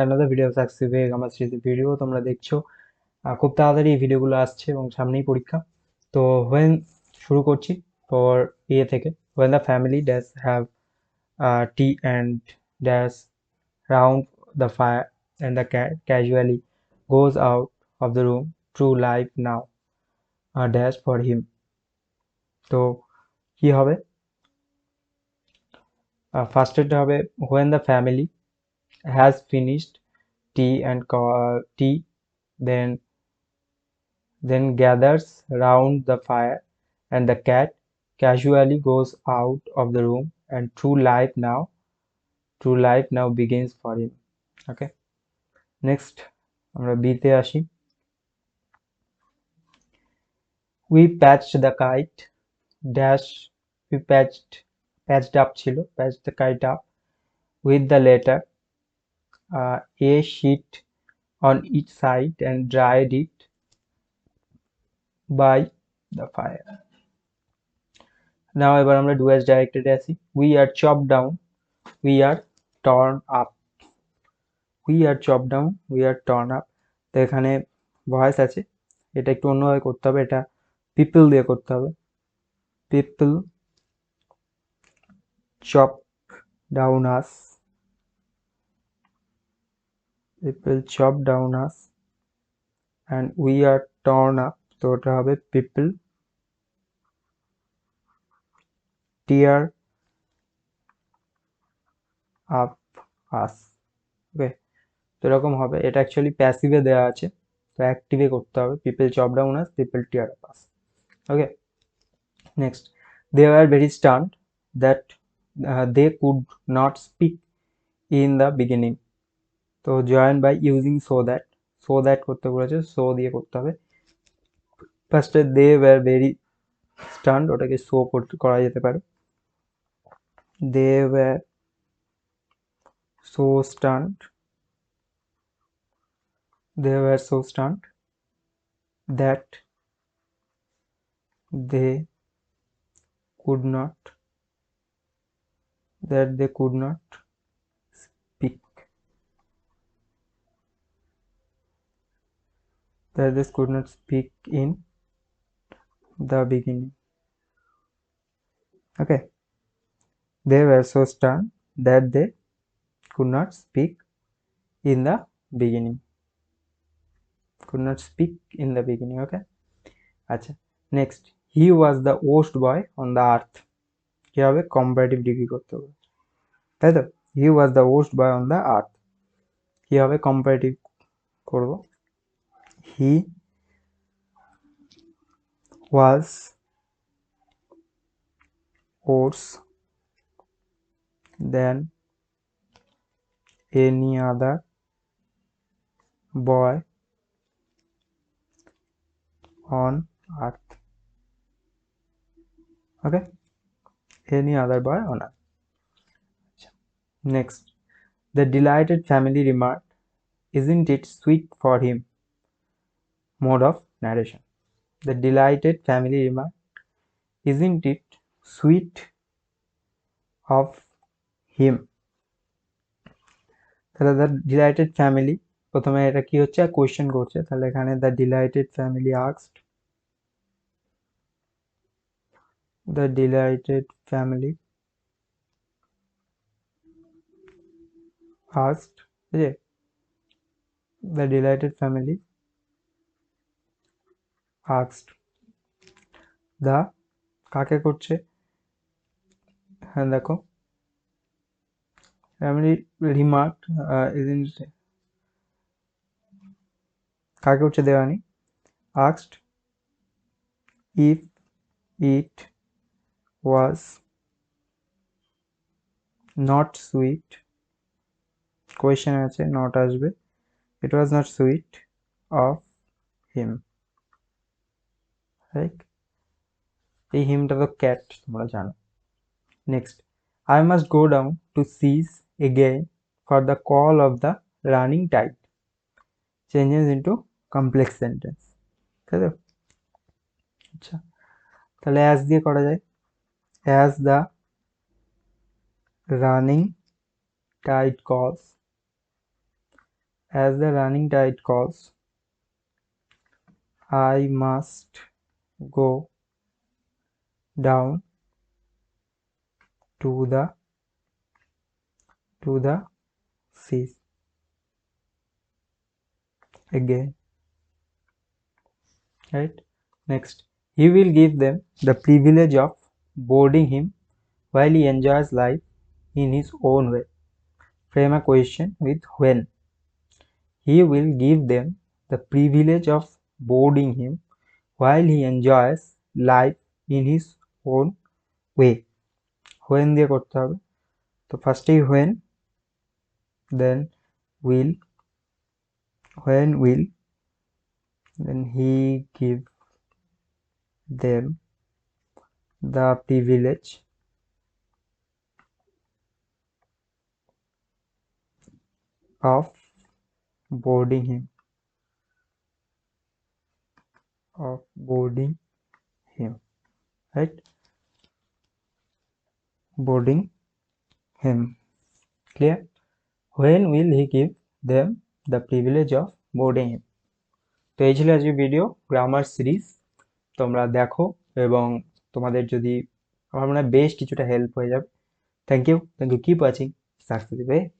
another video of Successive Way আমার series video তোমরা দেখছো। খুব তাড়াতাড়ি এই ভিডিওগুলো আসছে এবং সামনেই পরীক্ষা। তো when শুরু করছি for থেকে when the family does have tea and dash round the fire and the cat casually goes out of the room. True life now dash for him. তো কি হবে? ফার্স্টেরটা হবে when the family has finished tea, then gathers round the fire and the cat casually goes out of the room and true life now begins for him. Okay, next আমরা b তে আসি। we patched the kite dash we patched up ছিল patched the kite up with the letter a sheet on each side and dried it by the fire. Now এবার আমরা do as directed আসি। we are chopped down, we are torn up, we are chopped down, we are torn up। তো এখানে voice আছে, এটা একটু অন্যভাবে করতে হবে, এটা people দিয়ে করতে হবে। people chop down us, people chop down us and we are torn up, তো ওটা হবে people tear up us। ওকে, তো এরকম হবে। এটা অ্যাকচুয়ালি প্যাসিভে দেওয়া আছে, তো অ্যাক্টিভে করতে হবে। People chop down us, people tear up us. Okay, next they were very stunned that they could not speak in the beginning. তো join by using so that করতে বলেছে, so দিয়ে করতে হবে। ফার্স্টে they were very stunned, ওটাকে so করা যেতে পারে। they were so stunned, they were so stunned that they could not speak, that they could not speak in the beginning. Okay, they were so stunned that they could not speak in the beginning, could not speak in the beginning. Okay, আচ্ছা, next he was the worst boy on the earth। কি হবে? comparative degree করতে হবে, তাই তো? he was the worst boy on the earth, কি হবে? comparative করব। he was worse than any other boy on earth। Okay, any other boy on earth। Next, the delighted family remarked, isn't it sweet for him? Mode of narration, the delighted family remarked, isn't it sweet of him? তাহলে the delighted family, প্রথমে এটা কি হচ্ছে? Question করছে, তাহলে এখানে the delighted family asked, the delighted family asked, the delighted family asked the, কাকে করছে? হ্যাঁ দেখো, family remarked isn't, কাকে করছে? দেওয়ানি। asked if it was not sweet, question আছে, not আসবে, it was not sweet of him, right? এই হিমটা তো ক্যাট, তোমরা জানো। Next, I must go down to seize again for the call of the running tide, changes into complex sentence, তাই তো? আচ্ছা, তাহলে as দিয়ে করা যায়, as the running tide calls, as the running tide calls, I must go down to the seas again, right? Next, he will give them the privilege of boarding him while he enjoys life in his own way. Frame a question with when. He will give them the privilege of boarding him while he enjoys life in his own way. When দিয়ে করতে হবে, তো ফার্স্টেই when, then will, when will, then he give them the privilege of boarding him, right? Boarding him. Clear? When will he give them the privilege of boarding him? তো এই ছিল আজকের video, grammar series. তোমরা দেখো এবং তোমাদের যদি আমার মনে হয় বেশ কিছুটা হেল্প হয়ে যাবে। Thank you, keep watching successive way.